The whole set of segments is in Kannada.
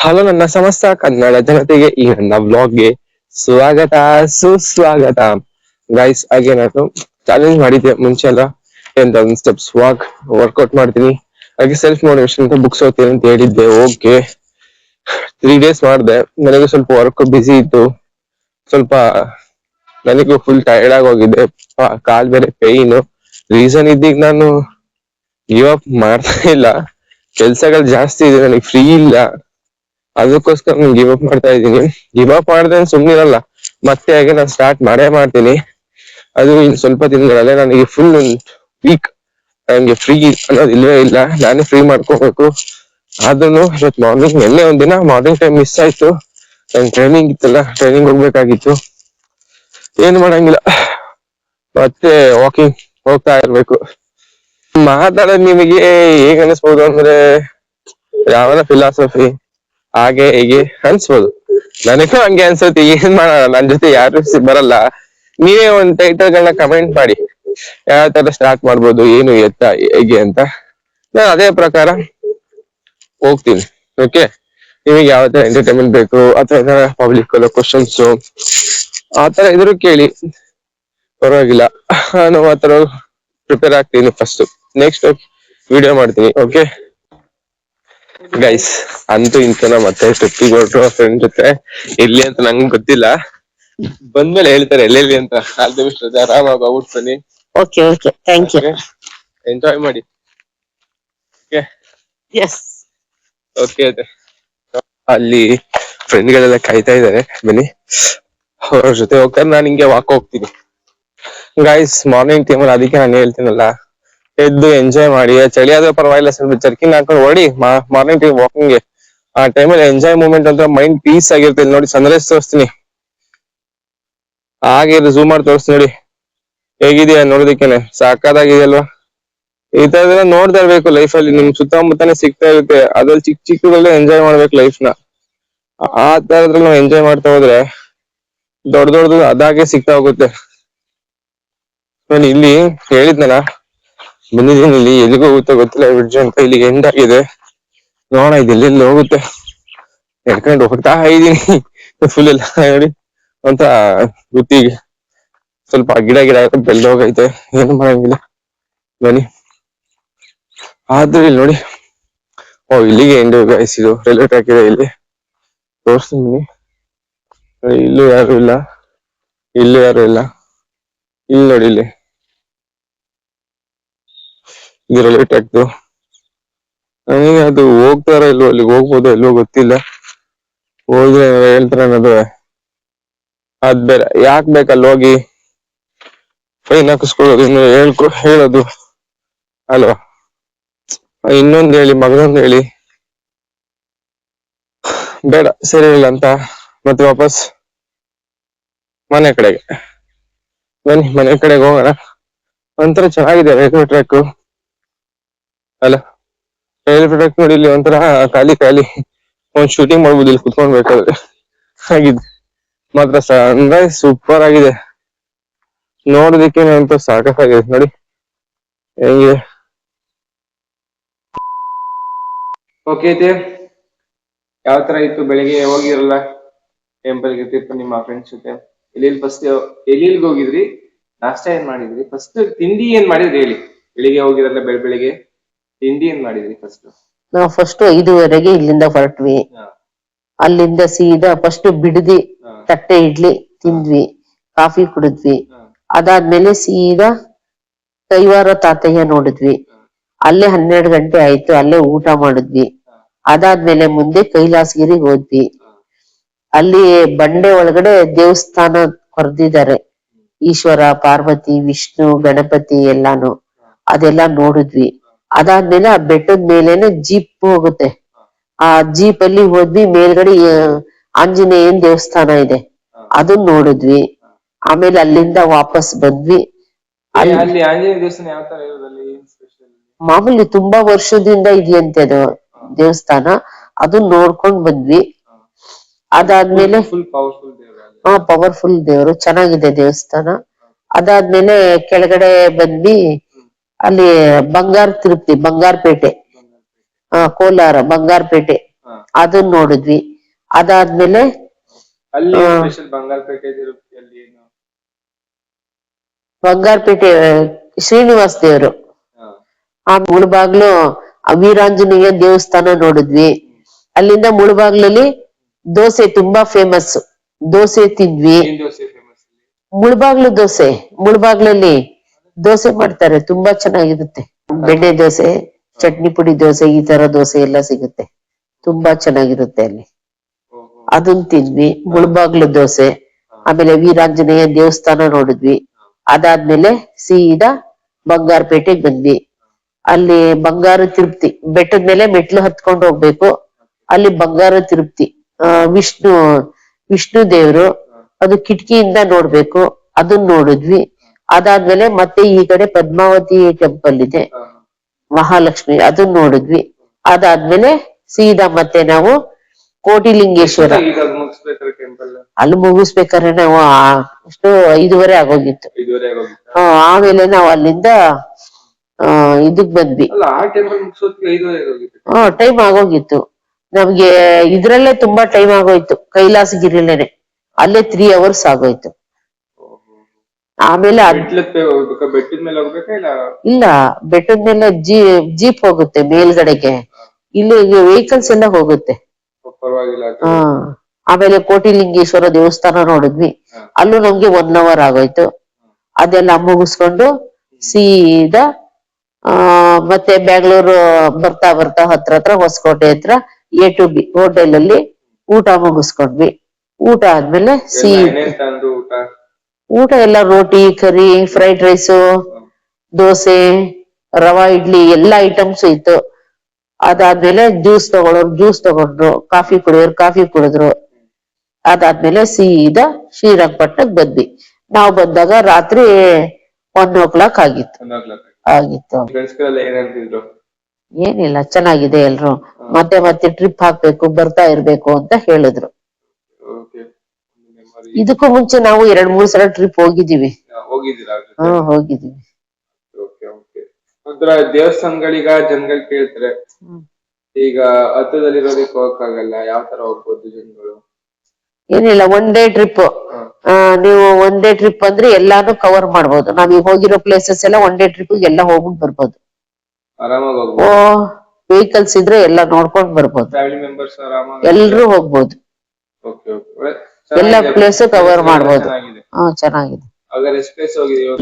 ಹಲೋ ನನ್ನ ಸಮಸ್ತ ಕನ್ನಡ ಜನತೆಗೆ ಈ ನನ್ನ ವ್ಲಾಗ್ಗೆ ಸ್ವಾಗತ ಸುಸ್ವಾಗತ. ಗೈಸ್ ಹಾಗೆ ನಾನು ಚಾಲೆಂಜ್ ಮಾಡಿದ್ದೆ ಮುಂಚೆ ಎಲ್ಲ 10,000 ಸ್ಟೆಪ್ಸ್ ವಾಕ್ ವರ್ಕೌಟ್ ಮಾಡ್ತೀನಿ, ಹಾಗೆ ಸೆಲ್ಫ್ ಮೋಟಿವೇಶನ್ ಅಂತ ಬುಕ್ಸ್ ಓದ್ತೀನಿ ಅಂತ ಹೇಳಿದ್ದೆ. ಓಕೆ, 3 days ಮಾಡಿದೆ. ನನಗೆ ಸ್ವಲ್ಪ ವರ್ಕ್ ಬಿಸಿ ಇತ್ತು, ಸ್ವಲ್ಪ ನನಗೂ ಫುಲ್ ಟೈರ್ಡ್ ಆಗಿ ಹೋಗಿದ್ದೆ, ಕಾಲ್ ಬೇರೆ ಪೇಯ್ನ್. ರೀಸನ್ ಇದ್ದೀಗ ನಾನು ಗಿವ್ ಅಪ್ ಮಾಡ್ತಾ ಇಲ್ಲ, ಕೆಲ್ಸಗಳು ಜಾಸ್ತಿ ಇದೆ, ನನಗೆ ಫ್ರೀ ಇಲ್ಲ, ಅದಕ್ಕೋಸ್ಕರ ನಾನು ಗಿವ್ ಅಪ್ ಮಾಡ್ತಾ ಇದ್ದೀನಿ. ಗಿವ್ ಅಪ್ ಮಾಡಿದ್ರೆ ಸುಮ್ಮನಿರಲ್ಲ, ಮತ್ತೆ ಹಾಗೆ ನಾನು ಸ್ಟಾರ್ಟ್ ಮಾಡೇ ಮಾಡ್ತೀನಿ. ಅದು ಇನ್ನು ಸ್ವಲ್ಪ ದಿನಗಳಲ್ಲೇ. ನನಗೆ ಫುಲ್ ವೀಕ್, ನನಗೆ ಫ್ರೀ ಅನ್ನೋದು ಇಲ್ಲವೇ ಇಲ್ಲ, ನಾನೇ ಫ್ರೀ ಮಾಡ್ಕೋಬೇಕು. ಆದ್ರೂ ಇವತ್ತು ಮಾರ್ನಿಂಗ್, ನಿನ್ನೆ ಒಂದಿನ ಮಾರ್ನಿಂಗ್ ಟೈಮ್ ಮಿಸ್ ಆಯ್ತು, ನನ್ ಟ್ರೈನಿಂಗ್ ಇತ್ತಲ್ಲ, ಟ್ರೈನಿಂಗ್ ಹೋಗ್ಬೇಕಾಗಿತ್ತು. ಏನ್ ಮಾಡಂಗಿಲ್ಲ, ಮತ್ತೆ ವಾಕಿಂಗ್ ಹೋಗ್ತಾ ಇರ್ಬೇಕು. ಮಾತಾಡೋದು ನಿಮಗೆ ಹೇಗ್ ಅನಿಸ್ಬೋದು ಅಂದ್ರೆ ಯಾವನ ಫಿಲಾಸಫಿ ಹಾಗೆ ಹೀಗೆ ಅನ್ಸ್ಬೋದು. ನನಗೂ ಹಂಗೆ ಅನ್ಸುತ್ತೆ, ಏನ್ ಮಾಡೋಣ, ನನ್ ಜೊತೆ ಯಾರು ಬರಲ್ಲ. ನೀವೇ ಒಂದ್ ಟೈಟಲ್ ಗಳನ್ನ ಕಮೆಂಟ್ ಮಾಡಿ, ಯಾವ ತರ ಸ್ಟಾರ್ಟ್ ಮಾಡ್ಬೋದು, ಏನು ಎತ್ತ ಹೇಗೆ ಅಂತ. ನಾನು ಅದೇ ಪ್ರಕಾರ ಹೋಗ್ತೀನಿ. ಓಕೆ, ನಿಮಗೆ ಯಾವ ತರ ಎಂಟರ್ಟೈನ್ಮೆಂಟ್ ಬೇಕು ಅಥವಾ ಪಬ್ಲಿಕ್ ಕ್ವಶನ್ಸ್ ಆ ತರ ಇದ್ರು ಕೇಳಿ, ಪರವಾಗಿಲ್ಲ. ನಾನು ಆ ತರ ಪ್ರಿಪೇರ್ ಆಗ್ತೀನಿ. ಫಸ್ಟ್ ನೆಕ್ಸ್ಟ್ ವಿಡಿಯೋ ಮಾಡ್ತೀನಿ. ಓಕೆ ಗೈಸ್, ಅಂತೂ ಇಂತನ ಮತ್ತೆ ಟ್ರಿಪ್ಪಿಗೆ ಹೊರಟು ಫ್ರೆಂಡ್ ಜೊತೆ. ಎಲ್ಲಿ ಅಂತ ನಂಗೆ ಗೊತ್ತಿಲ್ಲ, ಬಂದ್ಮೇಲೆ ಹೇಳ್ತಾರೆ ಎಲ್ಲೆಲ್ಲಿ ಅಂತ. ಆಲ್ ದಿ ಬೆಸ್ಟ್, ಆರಾಮಾಗಿ ಹೋಗ್ಬಿಟ್ಟು ಬನ್ನಿ. Okay okay, thank you. Enjoy ಮಾಡಿ. Okay yes. ಓಕೆ, ಅಲ್ಲಿ ಫ್ರೆಂಡ್ ಗಳೆಲ್ಲ ಕಾಯ್ತಾ ಇದಾರೆ, ಬನ್ನಿ ಅವ್ರ ಜೊತೆ ಹೋಗ್ತಾರೆ. ನಾನು ಹಿಂಗೆ ವಾಕ್ ಹೋಗ್ತೀನಿ. ಗೈಸ್, ಮಾರ್ನಿಂಗ್ ಟೈಮಲ್ಲಿ ಅದಕ್ಕೆ ನಾನು ಹೇಳ್ತೀನಲ್ಲ, ಎದ್ದು ಎಂಜಾಯ್ ಮಾಡಿ. ಚಳಿ ಆದ್ರೂ ಪರವಾಗಿಲ್ಲ, ಸ್ವಲ್ಪ ಜರ್ಕಿನ್ ಹಾಕೊಂಡು ಓಡಿ ಮಾರ್ನಿಂಗ್ ಟೈಮ್ ವಾಕಿಂಗ್ಗೆ. ಆ ಟೈಮಲ್ಲಿ ಎಂಜಾಯ್ ಮೂಮೆಂಟ್ ಅಂತ ಮೈಂಡ್ ಪೀಸ್ ಆಗಿರುತ್ತೆ. ನೋಡಿ, ಸನ್ರೈಸ್ ತೋರಿಸ್ತೀನಿ, ಹಾಗೆ ಝೂಮ್ ಮಾಡಿ ತೋರಿಸ್ತೀನಿ ನೋಡಿ, ಹೇಗಿದೆಯಾ ನೋಡೋದಕ್ಕೇನೆ ಸಾಕಾಗಿದೆಯಲ್ವಾ. ಈ ತರದೆಲ್ಲ ನೋಡ್ತಾ ಇರ್ಬೇಕು ಲೈಫ್ ಅಲ್ಲಿ, ನಿಮ್ ಸುತ್ತಮುತ್ತನೇ ಸಿಗ್ತಾ ಇರುತ್ತೆ. ಅದ್ರಲ್ಲಿ ಚಿಕ್ಕ ಚಿಕ್ಕದಲ್ಲೇ ಎಂಜಾಯ್ ಮಾಡ್ಬೇಕು ಲೈಫ್ ನ. ಆ ತರದ್ರಲ್ಲಿ ನಾವು ಎಂಜಾಯ್ ಮಾಡ್ತಾ ಹೋದ್ರೆ ದೊಡ್ಡ ದೊಡ್ಡದು ಅದಾಗೆ ಸಿಗ್ತಾ ಹೋಗುತ್ತೆ. ನಾನು ಇಲ್ಲಿ ಹೇಳಿದ್ನಲ್ಲ, ಬಂದಿದ್ದೀನಿ, ಇಲ್ಲಿ ಎಲ್ಲಿಗೆ ಹೋಗುತ್ತೆ ಗೊತ್ತಿಲ್ಲ ಬ್ರಿಡ್ಜ್ ಅಂತ. ಇಲ್ಲಿಗೆ ಎಂಡ್ ಆಗಿದೆ, ನೋಡೋಣ ಇದು ಎಲ್ಲೆಲ್ಲಿ ಹೋಗುತ್ತೆ. ಎಡ್ಕೊಂಡು ಹೋಗ್ತಾ ಇದ್ದೀನಿ, ಫುಲ್ ಎಲ್ಲ ನೋಡಿ ಅಂತ ಗುತ್ತಿಗೆ ಸ್ವಲ್ಪ ಗಿಡ ಬೆಳ್ದ ಹೋಗೈತೆ, ಏನು ಮಾಡಂಗಿಲ್ಲ, ಬನ್ನಿ. ಆದ್ರೆ ಇಲ್ಲಿ ನೋಡಿ, ಇಲ್ಲಿಗೆ ಎಂಡ್ ಗೈಸ್. ಇದು ರೈಲ್ವೆ ಟ್ರ್ಯಾಕ್ ಇದೆ, ಇಲ್ಲಿ ತೋರಿಸ್ತೀನಿ. ಇಲ್ಲೂ ಯಾರು ಇಲ್ಲ, ಇಲ್ಲೂ ಯಾರು ಇಲ್ಲ, ಇಲ್ಲಿ ನೋಡಿ, ಇಲ್ಲಿ ಇದು ರೈಲ್ವೆ ಟ್ರ್ಯಾಕ್ದು. ನನಗೆ ಅದು ಹೋಗ್ತಾರ ಇಲ್ವೋ, ಅಲ್ಲಿಗೆ ಹೋಗ್ಬೋದು ಇಲ್ವೋ ಗೊತ್ತಿಲ್ಲ. ಹೋದ್ರೆ ಹೇಳ್ತಾರ ಅನ್ನೋದು ಅದ್ ಬೇರೆ. ಯಾಕ್ ಬೇಕಲ್ಲಿ ಹೋಗಿ ಫೈನ್ ಹಾಕಿಸ್ಕೊಳ್ಳೋದು, ಇನ್ನು ಹೇಳೋದು ಅಲ್ವಾ. ಇನ್ನೊಂದ್ ಹೇಳಿ, ಮಗನೊಂದ್ ಹೇಳಿ, ಬೇಡ, ಸರಿ ಇಲ್ಲ ಅಂತ ಮತ್ತೆ ವಾಪಸ್ ಮನೆ ಕಡೆಗೆ ಬನ್ನಿ. ಮನೆ ಕಡೆಗೆ ಹೋಗೋಣ. ಒಂಥರ ಚೆನ್ನಾಗಿದೆ ರೈಲ್ವೆ ಟ್ರ್ಯಾಕ್ ಅಲ್ಲ. ರೈಲ್ವೆ ಟ್ರ್ಯಾಕ್ ನೋಡಿ, ಇಲ್ಲಿ ಒಂಥರ ಖಾಲಿ ಖಾಲಿ, ಒಂದ್ ಶೂಟಿಂಗ್ ಮಾಡ್ಬೋದು ಇಲ್ಲಿ ಕುತ್ಕೊಂಡ್ಬೇಕಾದ್ರೆ. ಆಗಿದೆ ಮಾತ್ರ ಸನ್ರೈಸ್ ಸೂಪರ್ ಆಗಿದೆ, ನೋಡೋದಕ್ಕೆ ಅಂತ ಸಾಕಾಗಿದೆ ನೋಡಿ ಹೆಂಗಿದೆ. ಓಕೆ, ಯಾವ ತರ ಇತ್ತು ಬೆಳಿಗ್ಗೆ? ಹೋಗಿರಲ್ಲ ಟೆಂಪಲ್ಗೆ ಟ್ರಿಪ್ ನಿಮ್ಮ ಫ್ರೆಂಡ್ಸ್ ಜೊತೆ? ಫಸ್ಟ್ ಎಲ್ಲಿಗೆ ಹೋಗಿದ್ರಿ? ನಾಷ್ಟ ಏನ್ ಮಾಡಿದ್ರಿ? ಫಸ್ಟ್ ತಿಂಡಿ ಏನ್ ಮಾಡಿದ್ರಿ ಹೇಳಿ. ಬೆಳಿಗ್ಗೆ ಹೋಗಿರಲ್ಲ, ಬೆಳಿಗ್ಗೆ ತಿಂಡಿ ಏನ್ ಮಾಡಿದ್ರಿ ಫಸ್ಟ್? ನಾವು ಫಸ್ಟ್ 5:30ಗೆ ಇಲ್ಲಿಂದ ಹೊರಟ್ವಿ. ಅಲ್ಲಿಂದ ಸೀದಾ ಫಸ್ಟ್ ಬಿಡದಿ ತಟ್ಟೆ ಇಡ್ಲಿ ತಿಂದ್ವಿ, ಕಾಫಿ ಕುಡಿದ್ವಿ. ಅದಾದ್ಮೇಲೆ ಸೀದಾ ಕೈವಾರ ತಾತಯ್ಯ ನೋಡಿದ್ವಿ. ಅಲ್ಲೇ 12 ಗಂಟೆ ಆಯ್ತು, ಅಲ್ಲೇ ಊಟ ಮಾಡಿದ್ವಿ. ಅದಾದ್ಮೇಲೆ ಮುಂದೆ ಕೈಲಾಸಗಿರಿಗೆ ಹೋದ್ವಿ. ಅಲ್ಲಿ ಬಂಡೆ ಒಳಗಡೆ ದೇವಸ್ಥಾನ ಕೊರ್ದಿದ್ದಾರೆ, ಈಶ್ವರ, ಪಾರ್ವತಿ, ವಿಷ್ಣು, ಗಣಪತಿ ಎಲ್ಲಾನು. ಅದೆಲ್ಲಾ ನೋಡಿದ್ವಿ. ಅದಾದ್ಮೇಲೆ ಆ ಬೆಟ್ಟದ ಮೇಲೇನೆ ಜೀಪ್ ಹೋಗುತ್ತೆ, ಆ ಜೀಪ್ ಅಲ್ಲಿ ಹೋದ್ವಿ. ಮೇಲ್ಗಡೆ ಆಂಜನೇಯನ್ ದೇವಸ್ಥಾನ ಇದೆ, ಅದನ್ನ ನೋಡಿದ್ವಿ. ಆಮೇಲೆ ಅಲ್ಲಿಂದ ವಾಪಸ್ ಬಂದ್ವಿ. ಅಲ್ಲಿ ಆಂಜನೇಯ ದೇವಸ್ಥಾನ ಯಾವ ತರ ಇರೋದಲ್ಲಿ? ಮಾಮೂಲಿ ತುಂಬಾ ವರ್ಷದಿಂದ ಇದೆಯಂತೆ ಅದು ದೇವಸ್ಥಾನ, ಅದನ್ನ ನೋಡ್ಕೊಂಡ್ ಬಂದ್ವಿ. ಅದಾದ್ಮೇಲೆ ಪವರ್ಫುಲ್ ದೇವರು, ಚೆನ್ನಾಗಿದೆ ದೇವಸ್ಥಾನ. ಅದಾದ್ಮೇಲೆ ಕೆಳಗಡೆ ಬಂದ್ವಿ. ಅಲ್ಲಿ ಬಂಗಾರಪೇಟೆ, ಕೋಲಾರ ಬಂಗಾರಪೇಟೆ, ಅದನ್ನ ನೋಡಿದ್ವಿ. ಅದಾದ್ಮೇಲೆ ಅಲ್ಲಿ ಸ್ಪೆಷಲ್ ಬಂಗಾರಪೇಟೆ ತಿರುಪತಿಯಲ್ಲಿ ಏನು? ಬಂಗಾರಪೇಟೆ ಶ್ರೀನಿವಾಸ್ ದೇವರು, ಆ ಮುಳಬಾಗ್ಲು ವೀರಾಂಜನೇಯ ದೇವಸ್ಥಾನ ನೋಡಿದ್ವಿ. ಅಲ್ಲಿಂದ ಮುಳಬಾಗ್ಲಲ್ಲಿ ದೋಸೆ ತುಂಬಾ ಫೇಮಸ್, ದೋಸೆ ತಿಂದ್ವಿ. ಏನ್ ದೋಸೆ ಫೇಮಸ್? ಮುಳಬಾಗ್ಲು ದೋಸೆ, ಮುಳಬಾಗ್ಲಲ್ಲಿ ದೋಸೆ ಮಾಡ್ತಾರೆ, ತುಂಬಾ ಚೆನ್ನಾಗಿರುತ್ತೆ. ಬೆಣ್ಣೆ ದೋಸೆ, ಚಟ್ನಿ ಪುಡಿ ದೋಸೆ, ಈ ತರ ದೋಸೆ ಎಲ್ಲ ಸಿಗುತ್ತೆ, ತುಂಬಾ ಚೆನ್ನಾಗಿರುತ್ತೆ ಅಲ್ಲಿ. ಅದನ್ನ ತಿಂದ್ವಿ, ಮುಳಬಾಗ್ಲು ದೋಸೆ. ಆಮೇಲೆ ವೀರಾಂಜನೇಯ ದೇವಸ್ಥಾನ ನೋಡಿದ್ವಿ. ಅದಾದ್ಮೇಲೆ ಸೀದಾ ಬಂಗಾರಪೇಟೆಗೆ ಬಂದ್ವಿ. ಅಲ್ಲಿ ಬಂಗಾರ ತಿರುಪ್ತಿ ಬೆಟ್ಟದ ಮೇಲೆ ಮೆಟ್ಲು ಹತ್ಕೊಂಡು ಹೋಗ್ಬೇಕು, ಅಲ್ಲಿ ಬಂಗಾರ ತಿರುಪ್ತಿ ವಿಷ್ಣು ದೇವ್ರು, ಅದು ಕಿಟಕಿಯಿಂದ ನೋಡ್ಬೇಕು, ಅದನ್ನ ನೋಡಿದ್ವಿ. ಅದಾದ್ಮೇಲೆ ಮತ್ತೆ ಈ ಕಡೆ ಪದ್ಮಾವತಿ ಟೆಂಪಲ್ ಇದೆ, ಮಹಾಲಕ್ಷ್ಮಿ, ಅದನ್ನ ನೋಡಿದ್ವಿ. ಅದಾದ್ಮೇಲೆ ಸೀದಾ ಮತ್ತೆ ನಾವು ಕೋಟಿಲಿಂಗೇಶ್ವರ, ಅಲ್ಲಿ ಮುಗಿಸ್ಬೇಕಾದ್ರೆ ನಾವು ಅಷ್ಟು 5:30 ಆಗೋಗಿತ್ತು. ಆಮೇಲೆ ನಾವು ಅಲ್ಲಿಂದ ಇದಕ್ ಬಂದ್ವಿ. ಟೈಮ್ ಆಗೋಗಿತ್ತು ನಮ್ಗೆ, ಇದ್ರಲ್ಲೇ ತುಂಬಾ ಟೈಮ್ ಆಗೋಯ್ತು, ಕೈಲಾಸಗಿರಿಲೇನೆ, ಅಲ್ಲೇ 3 hours ಆಗೋಯ್ತು. ಆಮೇಲೆ ಇಲ್ಲ, ಬೆಟ್ಟದ ಮೇಲೆ ಜೀಪ್ ಹೋಗುತ್ತೆ ಮೇಲ್ಗಡೆಗೆ, ಇಲ್ಲಿ ವೆಹಿಕಲ್ಸ್ ಎಲ್ಲ ಹೋಗುತ್ತೆ. ಆಮೇಲೆ ಕೋಟಿಲಿಂಗೇಶ್ವರ ದೇವಸ್ಥಾನ ನೋಡಿದ್ವಿ, ಅಲ್ಲೂ ನಮ್ಗೆ 1 hour ಆಗೋಯ್ತು. ಅದೆಲ್ಲ ಮುಗಿಸ್ಕೊಂಡು ಸೀದಾ ಮತ್ತೆ ಬೆಂಗಳೂರು ಬರ್ತಾ ಬರ್ತಾ ಹತ್ರ ಹೊಸಕೋಟೆ ಹತ್ರ A2B ಹೋಟೆಲ್ ಅಲ್ಲಿ ಊಟ ಮುಗಿಸ್ಕೊಂಡ್ವಿ. ಊಟ ಆದ್ಮೇಲೆ ಊಟ ಎಲ್ಲ ರೋಟಿ, ಕರಿ, ಫ್ರೈಡ್ ರೈಸು, ದೋಸೆ, ರವಾ ಇಡ್ಲಿ, ಎಲ್ಲಾ ಐಟಮ್ಸ್ ಇತ್ತು. ಅದಾದ್ಮೇಲೆ ಜ್ಯೂಸ್ ತಗೊಳ್ಳೋರು ಜ್ಯೂಸ್ ತಗೊಂಡ್ರು, ಕಾಫಿ ಕುಡಿಯೋರು ಕಾಫಿ ಕುಡಿದ್ರು. ಅದಾದ್ಮೇಲೆ ಸೀದಾ ಶ್ರೀರಂಗಪಟ್ಟಣಕ್ಕೆ ಬಂದ್ವಿ. ನಾವು ಬಂದಾಗ ರಾತ್ರಿ 1 o'clock ಆಗಿತ್ತು. ಏನಿಲ್ಲ, ಚೆನ್ನಾಗಿದೆ, ಎಲ್ರು ಮತ್ತೆ ಮತ್ತೆ ಟ್ರಿಪ್ ಹಾಕ್ಬೇಕು, ಬರ್ತಾ ಇರ್ಬೇಕು ಅಂತ ಹೇಳಿದ್ರು. ಇದಕ್ಕೂ ಮುಂಚೆ ನಾವು 2-3 ಸಲ ಟ್ರಿಪ್ ಹೋಗಿದ್ದೀವಿ. ಹೋಗಿದ್ದೀವಿ. ಒಂಥರ ದೇವಸ್ಥಾನಗಳೀಗ ಜನಗಳು ಕೇಳ್ತಾರೆ, ಈಗ ಹತ್ತದಲ್ಲಿರೋದಕ್ಕೆ ಹೋಗಕ್ಕಾಗಲ್ಲ, ಯಾವ ತರ ಹೋಗ್ಬೋದು ಜನಗಳು? ಏನಿಲ್ಲ, 1 day ಟ್ರಿಪ್. ನೀವು 1 day ಟ್ರಿಪ್ ಅಂದ್ರೆ ಎಲ್ಲಾನು ಕವರ್ ಮಾಡ್ಬೋದು. ನಾವೀಗ ಹೋಗಿರೋ ಪ್ಲೇಸಸ್ ಎಲ್ಲ 1 day ಟ್ರಿಪ್ ಎಲ್ಲ ಹೋಗ್ಬಿಟ್ಟು ಬರ್ಬೋದು, ಆರಾಮಾಗಿ. ವೆಹಿಕಲ್ಸ್ ಇದ್ರೆ ಎಲ್ಲ ನೋಡ್ಕೊಂಡ್ ಬರ್ಬೋದು, ಫ್ಯಾಮಿಲಿ ಮೆಂಬರ್ಸ್ ಎಲ್ರು ಹೋಗ್ಬೋದು, ಎಲ್ಲ ಪ್ಲೇಸ್ ಕವರ್ ಮಾಡ್ಬೋದು. ಚೆನ್ನಾಗಿದೆ.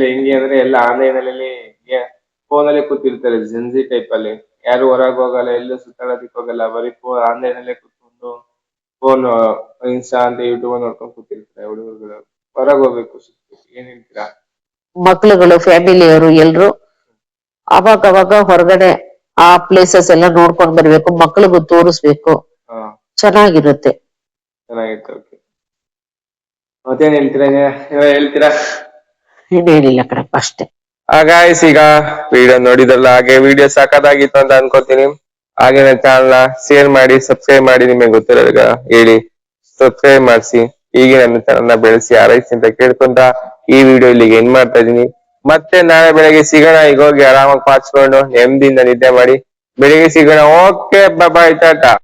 ಹೆಂಗೆ ಅಂದ್ರೆ ಎಲ್ಲ ಆನ್ಲೈನ್ ಅಲ್ಲಿ ಫೋನ್ ಅಲ್ಲಿ ಕೂತಿರ್ತಾರೆ, ಜೆನ್ಜಿ ಟೈಪ್ ಅಲ್ಲಿ, ಯಾರು ಹೊರಗೆ ಹೋಗಲ್ಲ, ಎಲ್ಲೂ ಸುತ್ತಾಡೋದಕ್ಕೆ ಹೋಗಲ್ಲ, ಬರೀ ಆನ್ಲೈನ್ ಅಲ್ಲೇ ಕೂತ್ಕೊಂಡು ಫೋನ್ ಇನ್ಸ್ಟಾ ಅಂತ ಯೂಟ್ಯೂಬ್ ನೋಡ್ಕೊಂಡು ಕೂತಿರ್ತಾರೆ ಹುಡುಗರುಗಳು. ಹೊರಗೆ ಹೋಗ್ಬೇಕು, ಏನ್ ಹೇಳ್ತೀರಾ? ಮಕ್ಳುಗಳು, ಫ್ಯಾಮಿಲಿಯವರು ಎಲ್ರು ಅವಾಗ ಹೊರಗಡೆ ಆ ಪ್ಲೇಸಸ್ ಎಲ್ಲ ನೋಡ್ಕೊಂಡ್ ಬರ್ಬೇಕು, ಮಕ್ಳಿಗೂ ತೋರಿಸ್ಬೇಕು, ಚೆನ್ನಾಗಿರುತ್ತೆ. ಮತ್ತೇನ್ ಹೇಳ್ತೀರಾ? ಇನ್ನೇನಿಲ್ಲ ಕಣಪ್ಪ, ಅಷ್ಟೇ. ಗಾಯ್ಸ್, ಈಗ ವಿಡಿಯೋ ನೋಡಿದ್ರಲ್ಲ, ಹಾಗೆ ವಿಡಿಯೋ ಸಾಕಾಗಿತ್ತು ಅಂತ ಅನ್ಕೋತೀನಿ. ಹಾಗೆ ನನ್ನ ಚಾನಲ್ ನ ಶೇರ್ ಮಾಡಿ, ಸಬ್ಸ್ಕ್ರೈಬ್ ಮಾಡಿ, ನಿಮಗೆ ಗೊತ್ತಿರೋದ ಹೇಳಿ ಸಬ್ಸ್ಕ್ರೈಬ್ ಮಾಡಿಸಿ, ಹೀಗೆ ನನ್ನ ಚಾನಲ್ ನ ಬೆಳೆಸಿ ಆರೈಸಿ ಅಂತ ಕೇಳ್ಕೊಂತ ಈ ವಿಡಿಯೋ ಇಲ್ಲಿಗೆ ಏನ್ ಮಾಡ್ತಾ ಇದೀನಿ. ಮತ್ತೆ ನಾಳೆ ಬೆಳಗ್ಗೆ ಸಿಗೋಣ. ಈಗ ಹೋಗಿ ಆರಾಮಾಗಿ ಪಾಚ್ಕೊಂಡು ನೆಮ್ಮದಿಯಿಂದ ನಿದ್ದೆ ಮಾಡಿ ಬೆಳಿಗ್ಗೆ ಸಿಗೋಣ. ಓಕೆ, ಬಾಯ್, ಟಾಟಾ.